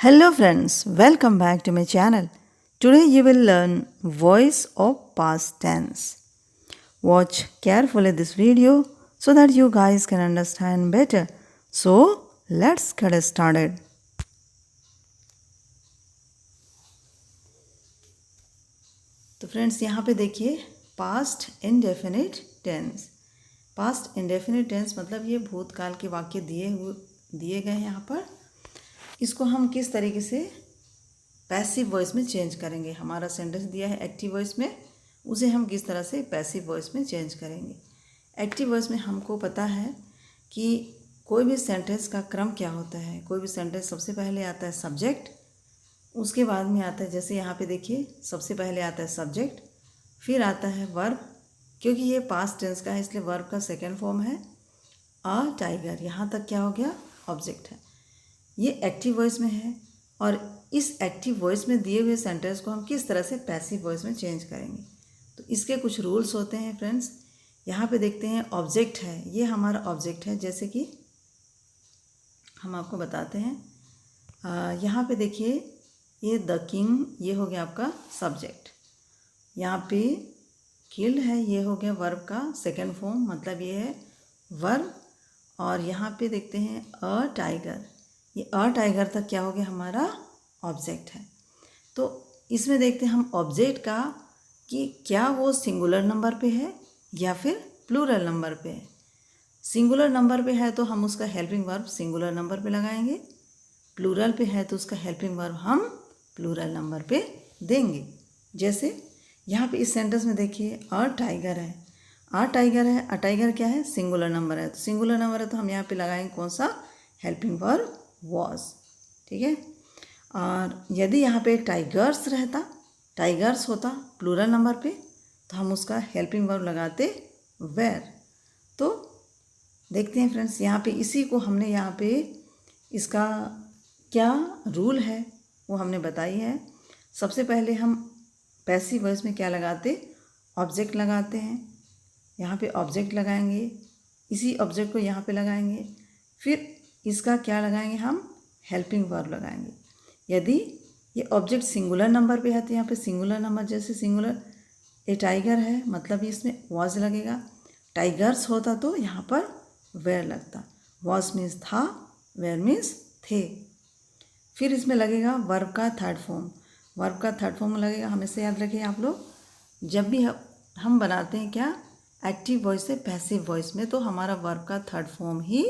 Hello friends, welcome back to my channel. Today you will learn voice of past tense. Watch carefully this video so that you guys can understand better. So, let's get started. तो friends यहाँ पे देखिए past indefinite tense. Past indefinite tense मतलब ये भूतकाल के वाक्य दिए गए हैं यहाँ पर। इसको हम किस तरीके से पैसिव वॉइस में चेंज करेंगे। हमारा सेंटेंस दिया है एक्टिव वॉइस में, उसे हम किस तरह से पैसिव वॉइस में चेंज करेंगे। एक्टिव वॉइस में हमको पता है कि कोई भी सेंटेंस का क्रम क्या होता है। कोई भी सेंटेंस सबसे पहले आता है सब्जेक्ट, उसके बाद में आता है, जैसे यहाँ पे देखिए सबसे पहले आता है सब्जेक्ट, फिर आता है वर्ब, क्योंकि ये पास्ट टेंस का है इसलिए वर्ब का सेकेंड फॉर्म है अ टाइगर। यहाँ तक क्या हो गया, ऑब्जेक्ट है। ये एक्टिव वॉइस में है और इस एक्टिव वॉइस में दिए हुए सेंटेंस को हम किस तरह से पैसिव वॉइस में चेंज करेंगे। तो इसके कुछ रूल्स होते हैं फ्रेंड्स। यहाँ पे देखते हैं ऑब्जेक्ट है, ये हमारा ऑब्जेक्ट है। जैसे कि हम आपको बताते हैं, यहाँ पे देखिए ये द किंग, ये हो गया आपका सब्जेक्ट। यहाँ पे किल्ड है, ये हो गया वर्ब का सेकेंड फॉर्म, मतलब ये है वर्ब। और यहाँ पे देखते हैं अ टाइगर, ये अ टाइगर तक क्या हो गया, हमारा ऑब्जेक्ट है। तो इसमें देखते हैं हम ऑब्जेक्ट का कि क्या वो सिंगुलर नंबर पे है या फिर प्लूरल नंबर पे है। सिंगुलर नंबर पे है तो हम उसका हेल्पिंग वर्ब सिंगुलर नंबर पे लगाएंगे, प्लूरल पे है तो उसका हेल्पिंग वर्ब हम प्लूरल नंबर पे देंगे। जैसे यहाँ पे इस सेंटेंस में देखिए अ टाइगर है, अ टाइगर है, अ टाइगर क्या है, सिंगुलर नंबर है। तो सिंगुलर नंबर है तो हम यहाँ पे लगाएंगे कौन सा, हेल्पिंग वर्ब वॉज। ठीक है। और यदि यहाँ पे टाइगर्स रहता, टाइगर्स होता प्लूरल नंबर पे, तो हम उसका हेल्पिंग वर्ब लगाते वेर। तो देखते हैं फ्रेंड्स, यहाँ पे इसी को हमने यहाँ पे इसका क्या रूल है वो हमने बताई है। सबसे पहले हम पैसिव वॉइस में क्या लगाते, ऑब्जेक्ट लगाते हैं। यहाँ पे ऑब्जेक्ट लगाएंगे, इसी ऑब्जेक्ट को यहाँ पे लगाएंगे, फिर इसका क्या लगाएंगे, हम हेल्पिंग वर्ब लगाएंगे। यदि ये ऑब्जेक्ट सिंगुलर नंबर पे है तो यहाँ पे सिंगुलर नंबर, जैसे सिंगुलर ए टाइगर है मतलब इसमें वॉज लगेगा। टाइगर्स होता तो यहाँ पर वेयर लगता, वॉज मीन्स था, वेयर मीन्स थे। फिर इसमें लगेगा वर्ब का थर्ड फॉर्म, वर्ब का थर्ड फॉर्म लगेगा। हमेशा याद रखिए आप लोग, जब भी हम बनाते हैं क्या एक्टिव वॉइस से पैसिव वॉइस में, तो हमारा वर्ब का थर्ड फॉर्म ही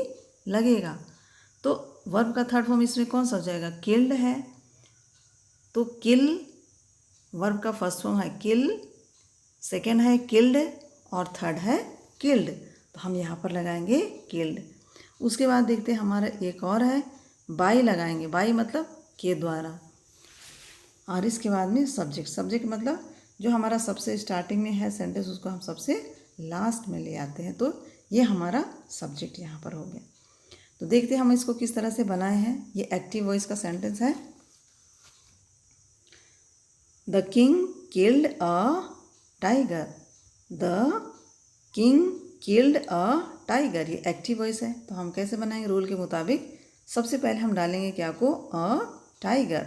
लगेगा। तो वर्ब का थर्ड फॉर्म इसमें कौन सा हो जाएगा, किल्ड है तो किल, वर्ब का फर्स्ट फॉर्म है किल, सेकेंड है किल्ड और थर्ड है किल्ड, तो हम यहाँ पर लगाएंगे किल्ड। उसके बाद देखते हैं हमारा एक और है बाई लगाएंगे, बाई मतलब के द्वारा। और इसके बाद में सब्जेक्ट, सब्जेक्ट मतलब जो हमारा सबसे स्टार्टिंग में है सेंटेंस उसको हम सबसे लास्ट में ले आते हैं, तो ये हमारा सब्जेक्ट यहाँ पर हो गया। तो देखते हैं हम इसको किस तरह से बनाए हैं। ये एक्टिव वॉइस का सेंटेंस है, the king killed a tiger, the king killed a tiger, ये एक्टिव वॉइस है। तो हम कैसे बनाएंगे, रूल के मुताबिक सबसे पहले हम डालेंगे क्या को, अ टाइगर,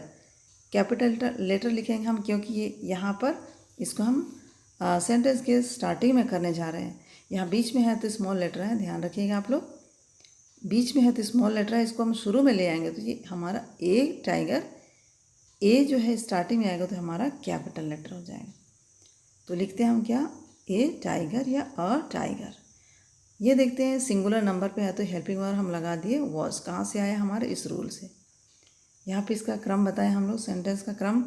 कैपिटल लेटर लिखेंगे हम, क्योंकि ये यहाँ पर इसको हम सेंटेंस के स्टार्टिंग में करने जा रहे हैं। यहाँ बीच में है तो स्मॉल लेटर है, ध्यान रखिएगा आप लोग, बीच में है तो स्मॉल लेटर है, इसको हम शुरू में ले आएंगे तो ये हमारा ए टाइगर, ए जो है स्टार्टिंग में आएगा तो हमारा कैपिटल लेटर हो जाएगा। तो लिखते हैं हम क्या, ए टाइगर या अ टाइगर। ये देखते हैं सिंगुलर नंबर पे है तो हेल्पिंग वर्ब हम लगा दिए वॉज, कहाँ से आया, हमारे इस रूल से। यहाँ पे इसका क्रम बताएं हम लोग, सेंटेंस का क्रम।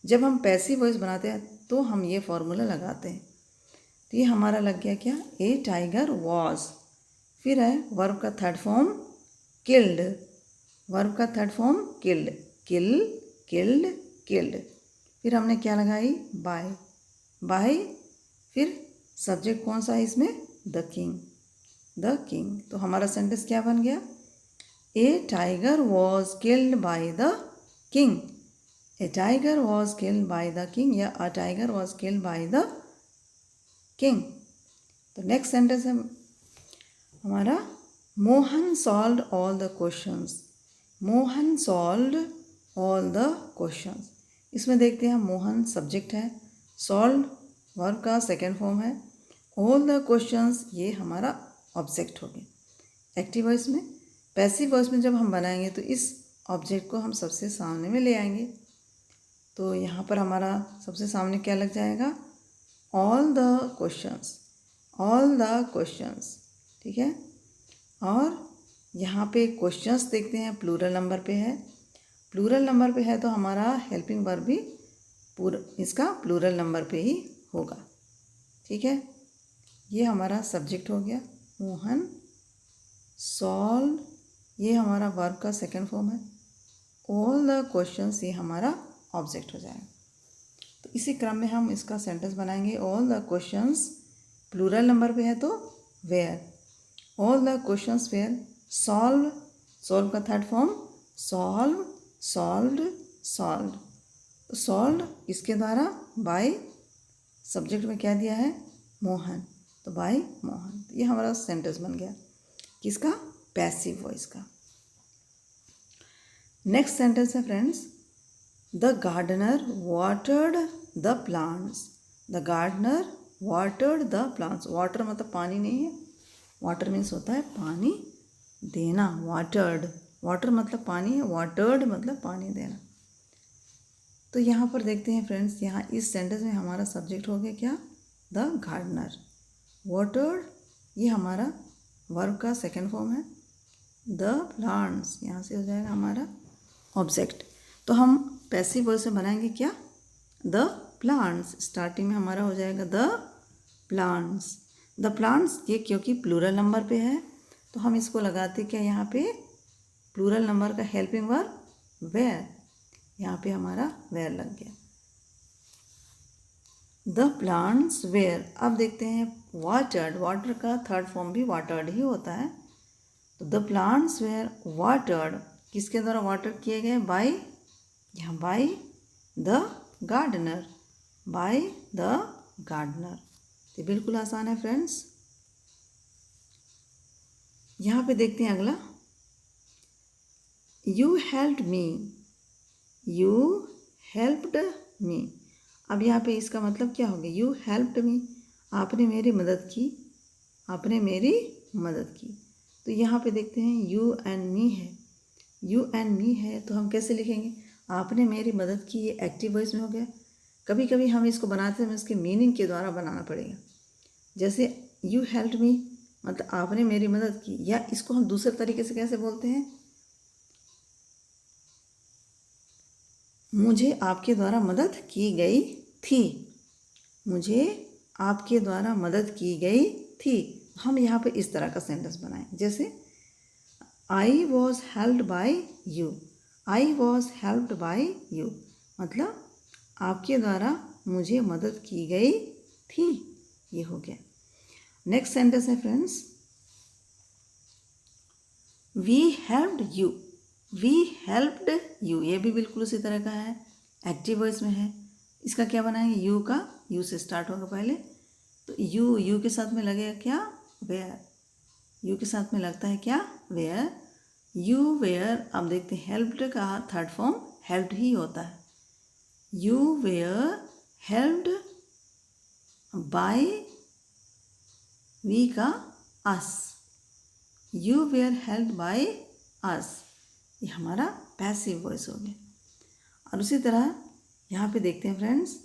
जब हम पैसिव वॉइस बनाते हैं तो हम ये फॉर्मूला लगाते हैं। तो ये हमारा लग गया क्या, ए टाइगर वॉज, फिर है वर्ब का थर्ड फॉर्म किल्ड, वर्ब का थर्ड फॉर्म किल्ड, किल किल्ड किल्ड, फिर हमने क्या लगाई बाय, बाय, फिर सब्जेक्ट कौन सा है इसमें, द किंग, द किंग। तो हमारा सेंटेंस क्या बन गया, a tiger was killed by the king, a tiger was killed by the king या a tiger was killed by the king. तो नेक्स्ट सेंटेंस है हमारा, Mohan solved all the questions, Mohan solved all the questions. इसमें देखते हैं Mohan subject है, solve verb का second form है, ऑल द क्वेश्चंस ये हमारा ऑब्जेक्ट हो गया। एक्टिव वॉइस में, पैसिव वॉइस में जब हम बनाएंगे तो इस ऑब्जेक्ट को हम सबसे सामने में ले आएंगे। तो यहाँ पर हमारा सबसे सामने क्या लग जाएगा, all the questions, all the questions, ठीक है। और यहाँ पे क्वेश्चंस देखते हैं प्लूरल नंबर पे है, प्लूरल नंबर पे है तो हमारा हेल्पिंग वर्ब भी इसका प्लूरल नंबर पे ही होगा, ठीक है। ये हमारा सब्जेक्ट हो गया मोहन सॉल्व, ये हमारा वर्ब का सेकंड फॉर्म है, ऑल द क्वेश्चंस ये हमारा ऑब्जेक्ट हो जाएगा। तो इसी क्रम में हम इसका सेंटेंस बनाएंगे। All the questions plural number पे है तो were, all the questions were solve, solve का third form solve, solved, solved. तो सॉल्व्ड इसके द्वारा बाय, सब्जेक्ट में क्या दिया है मोहन, तो बाय मोहन। ये हमारा सेंटेंस बन गया किसका, पैसिव वॉइस का। नेक्स्ट सेंटेंस है friends, the gardener watered the plants, the gardener watered the plants. Water मतलब पानी नहीं है, वाटर मीन्स होता है पानी देना, वाटर्ड, वाटर मतलब पानी है, वाटर्ड मतलब पानी देना। तो यहाँ पर देखते हैं फ्रेंड्स, यहाँ इस सेंटेंस में हमारा सब्जेक्ट हो गया क्या, द गार्डनर, वाटर्ड ये हमारा वर्ब का सेकंड फॉर्म है, द प्लांट्स यहाँ से हो जाएगा हमारा ऑब्जेक्ट। तो हम पैसिव वॉइस में बनाएंगे क्या, द प्लांट्स, स्टार्टिंग में हमारा हो जाएगा द प्लांट्स। द प्लांट्स ये क्योंकि प्लूरल नंबर पे है तो हम इसको लगाते क्या यहाँ पे, प्लूरल नंबर का हेल्पिंग वर्ब वेयर, यहाँ पे हमारा वेयर लग गया, द प्लांट्स वेयर। अब देखते हैं वाटर्ड, वाटर का थर्ड फॉर्म भी वाटर्ड ही होता है। तो द प्लांट्स वेयर वाटर्ड किसके द्वारा वाटर किए गए, बाय, यहाँ by the gardener, by the gardener. तो बिल्कुल आसान है फ्रेंड्स। यहाँ पे देखते हैं अगला, you helped me, you helped me. अब यहाँ पे इसका मतलब क्या हो गया, यू हेल्प्ड मी, आपने मेरी मदद की, आपने मेरी मदद की। तो यहाँ पे देखते हैं यू एंड मी है, यू एंड मी है तो हम कैसे लिखेंगे, आपने मेरी मदद की, ये एक्टिव वॉइस में हो गया। कभी कभी हम इसको बनाते हैं इसके मीनिंग के द्वारा बनाना पड़ेगा। जैसे यू हेल्प्ड मी मतलब आपने मेरी मदद की, या इसको हम दूसरे तरीके से कैसे बोलते हैं, मुझे आपके द्वारा मदद की गई थी, मुझे आपके द्वारा मदद की गई थी। हम यहाँ पे इस तरह का सेंटेंस बनाएं, जैसे I was helped bye you, I was helped bye you मतलब आपके द्वारा मुझे मदद की गई थी, ये हो गया। नेक्स्ट सेंटेंस है friends, we helped you, we helped you, ये भी बिल्कुल उसी तरह का है, एक्टिव वॉइस में है। इसका क्या बनाएंगे, यू का, यू से स्टार्ट होगा पहले, तो यू के साथ में लगेगा क्या, वेयर, यू के साथ में लगता है क्या, वेयर, यू वेयर। अब देखते हैं हेल्प्ड का थर्ड फॉर्म हेल्प्ड ही होता है, you were helped by, we का us, you were helped by us, ये हमारा पैसिव वॉइस हो गया। और उसी तरह यहाँ पे देखते हैं फ्रेंड्स,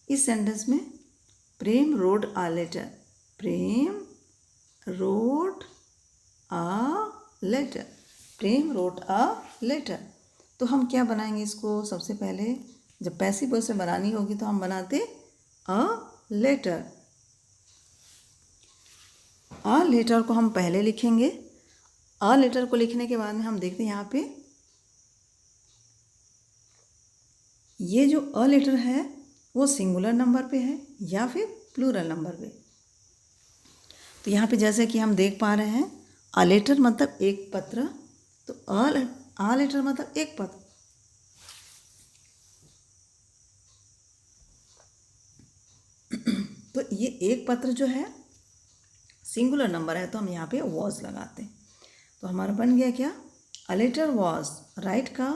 इस सेंटेंस में Prem road a letter, Prem road a letter, Prem road a letter. तो हम क्या बनाएंगे इसको, सबसे पहले जब पैसिव वॉइस में बनानी होगी तो हम बनाते अ लेटर, अ लेटर को हम पहले लिखेंगे। अ लेटर को लिखने के बाद में हम देखते हैं यहाँ पे ये जो अ लेटर है वो सिंगुलर नंबर पे है या फिर प्लूरल नंबर पे। तो यहाँ पे जैसे कि हम देख पा रहे हैं अ लेटर मतलब एक पत्र, तो अ लेटर मतलब एक पत्र, तो ये एक पत्र जो है सिंगुलर नंबर है तो हम यहाँ पे वॉज लगाते हैं। तो हमारा बन गया क्या, अ लेटर वॉज, राइट का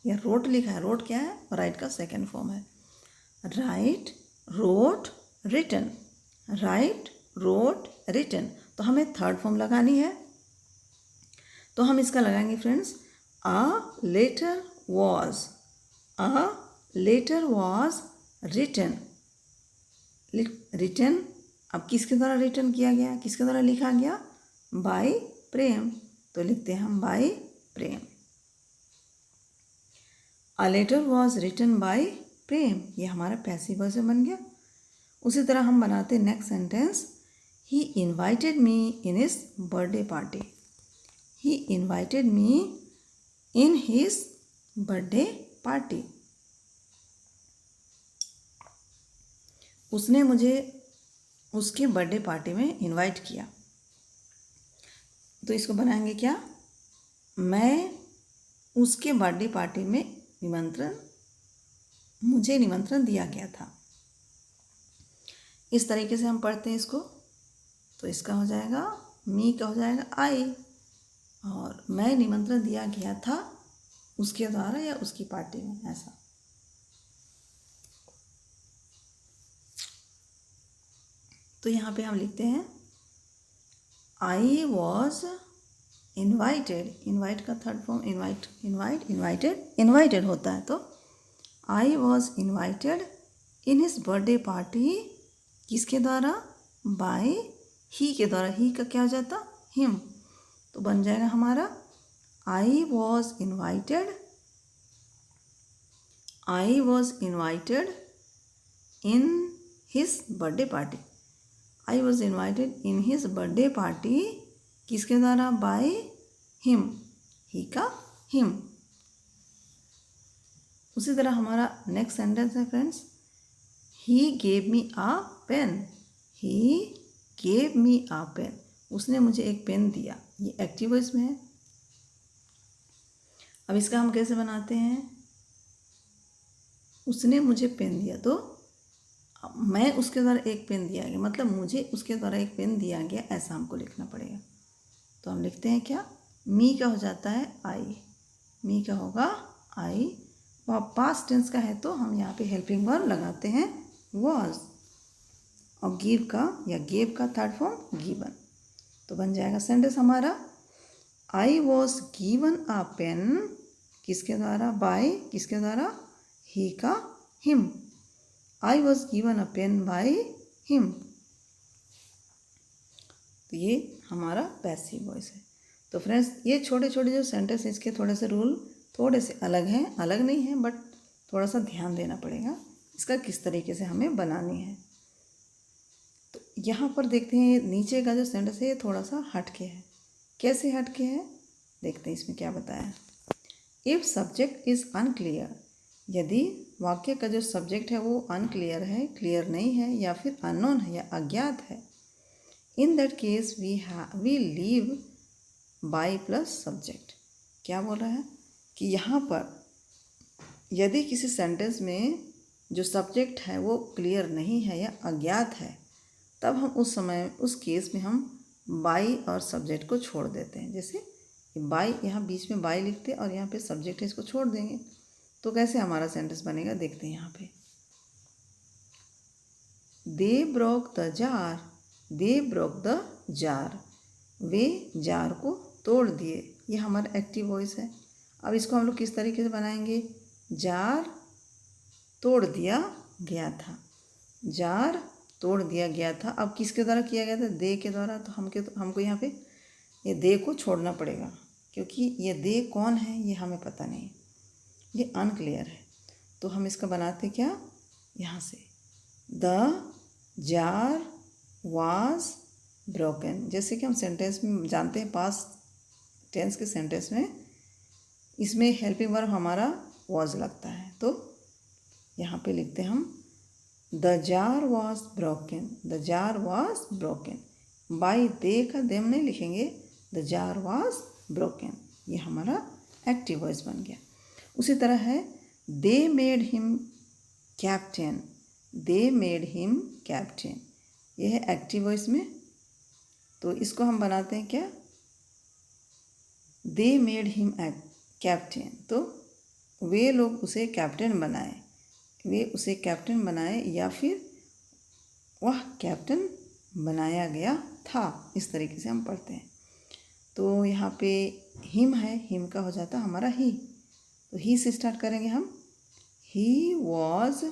या रोट लिखा है, रोट क्या है, राइट का सेकेंड फॉर्म है। Write, wrote, written, write, wrote, written. तो हमें थर्ड फॉर्म लगानी है, तो हम इसका लगाएंगे friends, a letter was, a letter was written. Written, अब किसके द्वारा रिटन किया गया, किसके द्वारा लिखा गया, बाय प्रेम। तो लिखते हैं हम by Prem. A letter was written by Prem, ये हमारा पैसिव वॉइस बन गया। उसी तरह हम बनाते next sentence, he invited me in his birthday party. He invited me in his birthday party. उसने मुझे उसके बर्थडे पार्टी में इनवाइट किया। तो इसको बनाएंगे क्या, मैं उसके बर्थडे पार्टी में मुझे निमंत्रण दिया गया था। इस तरीके से हम पढ़ते हैं इसको। तो इसका हो जाएगा, मी का हो जाएगा आई, और मैं निमंत्रण दिया गया था उसके द्वारा या उसकी पार्टी में, ऐसा। तो यहाँ पे हम लिखते हैं, आई वॉज इन्वाइटेड, इन्वाइट का थर्ड फॉर्म इन्वाइटेड होता है। तो I was invited in his birthday party, किसके द्वारा, बाय ही के द्वारा। ही का क्या हो जाता, हिम। तो बन जाएगा हमारा, I was invited in his birthday party. I was invited in his birthday party, किसके द्वारा, बाय हिम, ही का हिम। उसी तरह हमारा नेक्स्ट सेंटेंस है friends, he gave me a pen. He gave me a pen, उसने मुझे एक पेन दिया। ये एक्टिव वॉइस में है। अब इसका हम कैसे बनाते हैं, उसने मुझे पेन दिया, तो मैं उसके द्वारा एक पेन दिया गया, मतलब मुझे उसके द्वारा एक पेन दिया गया, ऐसा हमको लिखना पड़ेगा। तो हम लिखते हैं क्या, मी का हो जाता है आई, मी का होगा आई। पास्ट टेंस का है तो हम यहाँ पे हेल्पिंग वर्ब लगाते हैं वॉज, और गिव का या गेव का थर्ड फॉर्म गिवन। तो बन जाएगा सेंटेंस हमारा, I was given a pen, किसके द्वारा, बाय, किसके द्वारा, ही का him. I was given a pen by him. तो ये हमारा पैसिव वॉइस है। तो फ्रेंड्स, ये छोटे छोटे जो सेंटेंस इसके थोड़े से रूल थोड़े से अलग हैं, अलग नहीं है, बट थोड़ा सा ध्यान देना पड़ेगा इसका किस तरीके से हमें बनानी है। तो यहाँ पर देखते हैं नीचे का जो सेंटेंस है ये थोड़ा सा हटके है। कैसे हटके है, देखते हैं इसमें क्या बताया। इफ़ सब्जेक्ट इज़ अनक्लियर, यदि वाक्य का जो सब्जेक्ट है वो अनक्लियर है, क्लियर नहीं है, या फिर अननोन है या अज्ञात है, in that case we leave by plus subject. क्या बोल रहा है कि यहाँ पर यदि किसी सेंटेंस में जो सब्जेक्ट है वो क्लियर नहीं है या अज्ञात है, तब हम उस समय उस केस में हम बाय और सब्जेक्ट को छोड़ देते हैं। जैसे बाय, यहाँ बीच में बाय लिखते और यहाँ पे सब्जेक्ट है, इसको छोड़ देंगे। तो कैसे हमारा सेंटेंस बनेगा, देखते हैं यहाँ पे। They broke the jar, they broke the jar, way jar को तोड़ दिए। ये हमारा एक्टिव वॉइस है। अब इसको हम लोग किस तरीके से बनाएंगे, जार तोड़ दिया गया था, जार तोड़ दिया गया था। अब किसके द्वारा किया गया था, दे के द्वारा। तो हमको यहाँ पे ये दे को छोड़ना पड़ेगा, क्योंकि ये दे कौन है ये हमें पता नहीं, ये अनक्लियर है। तो हम इसका बनाते क्या, यहाँ से, द जार वाज ब्रोकन। जैसे कि हम सेंटेंस में जानते हैं, पास्ट टेंस के सेंटेंस में इसमें हेल्पिंग वर्ब हमारा वाज लगता है। तो यहाँ पे लिखते हैं हम, the jar was broken, the jar was broken. By they का देम नहीं लिखेंगे, द जार वाज ब्रोकन। ये हमारा एक्टिव वॉइस बन गया। उसी तरह है, they made him captain, they made him captain. ये है एक्टिव वॉइस में। तो इसको हम बनाते हैं क्या, दे मेड हिम कैप्टन। तो वे लोग उसे कैप्टन बनाए, वे उसे कैप्टन बनाए या फिर वह कैप्टन बनाया गया था। इस तरीके से हम पढ़ते हैं। तो यहाँ पे हिम है, हिम का हो जाता हमारा ही। तो ही से स्टार्ट करेंगे हम। ही वॉज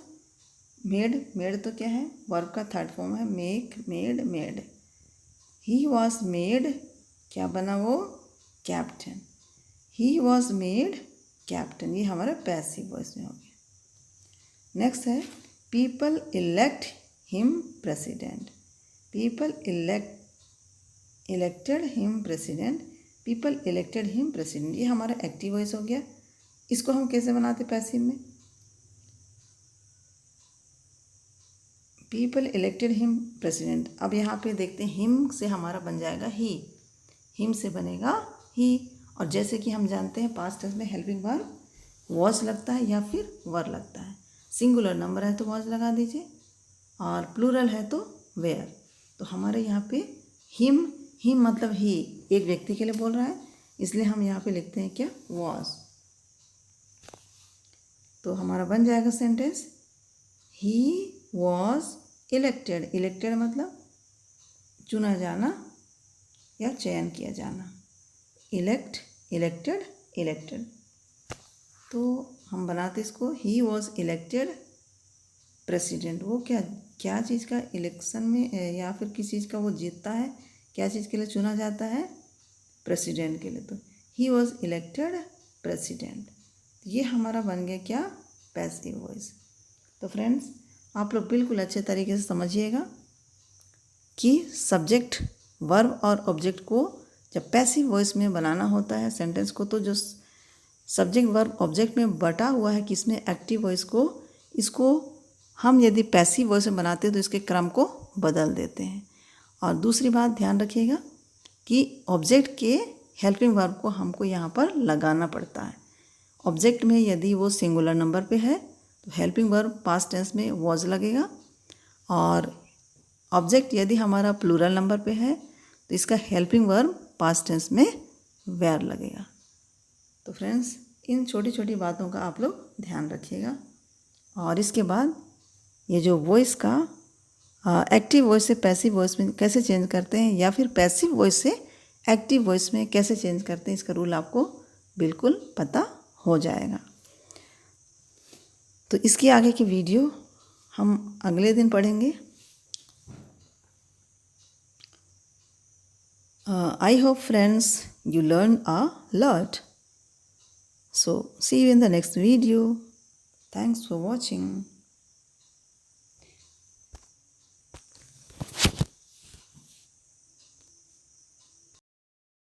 मेड, मेड तो क्या है, वर्ब का थर्ड फॉर्म है, make, made, made. He was made, क्या बना वो, captain. He was made captain, ये हमारा पैसिव वॉइस में हो गया। नेक्स्ट है people elect him president, people elected him president, people elected him president, ये हमारा एक्टिव वॉइस हो गया। इसको हम कैसे बनाते पैसिव में, पीपल इलेक्टेड हिम प्रेसिडेंट। अब यहाँ पे देखते हैं हिम से हमारा बन जाएगा ही, हिम से बनेगा ही। और जैसे कि हम जानते हैं पास्ट टेंस में हेल्पिंग वर्ब वॉज लगता है या फिर वर लगता है। सिंगुलर नंबर है तो वॉज लगा दीजिए और प्लूरल है तो वेयर। तो हमारे यहाँ पे हिम, हिम मतलब ही, एक व्यक्ति के लिए बोल रहा है, इसलिए हम यहाँ पे लिखते हैं क्या, वॉज। तो हमारा बन जाएगा sentence he was elected, elected मतलब चुना जाना या चयन किया जाना, इलेक्ट, इलेक्टेड, इलेक्टेड। तो हम बनाते इसको ही वॉज इलेक्टेड प्रेसिडेंट। वो क्या क्या चीज़ का इलेक्शन में या फिर किस चीज़ का वो जीतता है, क्या चीज़ के लिए चुना जाता है, प्रेसिडेंट के लिए। तो ही वॉज इलेक्टेड प्रेसिडेंट, ये हमारा बन गया क्या, पैसिव वॉइस। तो फ्रेंड्स आप लोग बिल्कुल अच्छे तरीके से समझिएगा कि सब्जेक्ट, वर्ब और ऑब्जेक्ट को जब पैसिव वॉइस में बनाना होता है सेंटेंस को, तो जो सब्जेक्ट वर्ब ऑब्जेक्ट में बटा हुआ है किसमें, एक्टिव वॉइस को, इसको हम यदि पैसिव वॉइस में बनाते हैं तो इसके क्रम को बदल देते हैं। और दूसरी बात ध्यान रखिएगा कि ऑब्जेक्ट के हेल्पिंग वर्ब को हमको यहाँ पर लगाना पड़ता है। ऑब्जेक्ट में यदि वो सिंगुलर नंबर पे है तो हेल्पिंग वर्ब पास्ट टेंस में वॉज लगेगा, और ऑब्जेक्ट यदि हमारा प्लूरल नंबर पे है तो इसका हेल्पिंग वर्ब पास्ट टेंस में वेयर लगेगा। तो फ्रेंड्स इन छोटी छोटी बातों का आप लोग ध्यान रखिएगा। और इसके बाद ये जो वॉइस का एक्टिव वॉइस से पैसिव वॉइस में कैसे चेंज करते हैं या फिर पैसिव वॉइस से एक्टिव वॉइस में कैसे चेंज करते हैं, इसका रूल आपको बिल्कुल पता हो जाएगा। तो इसकी आगे की वीडियो हम अगले दिन पढ़ेंगे। I hope friends you learn a lot. So see you in the next video. Thanks for watching.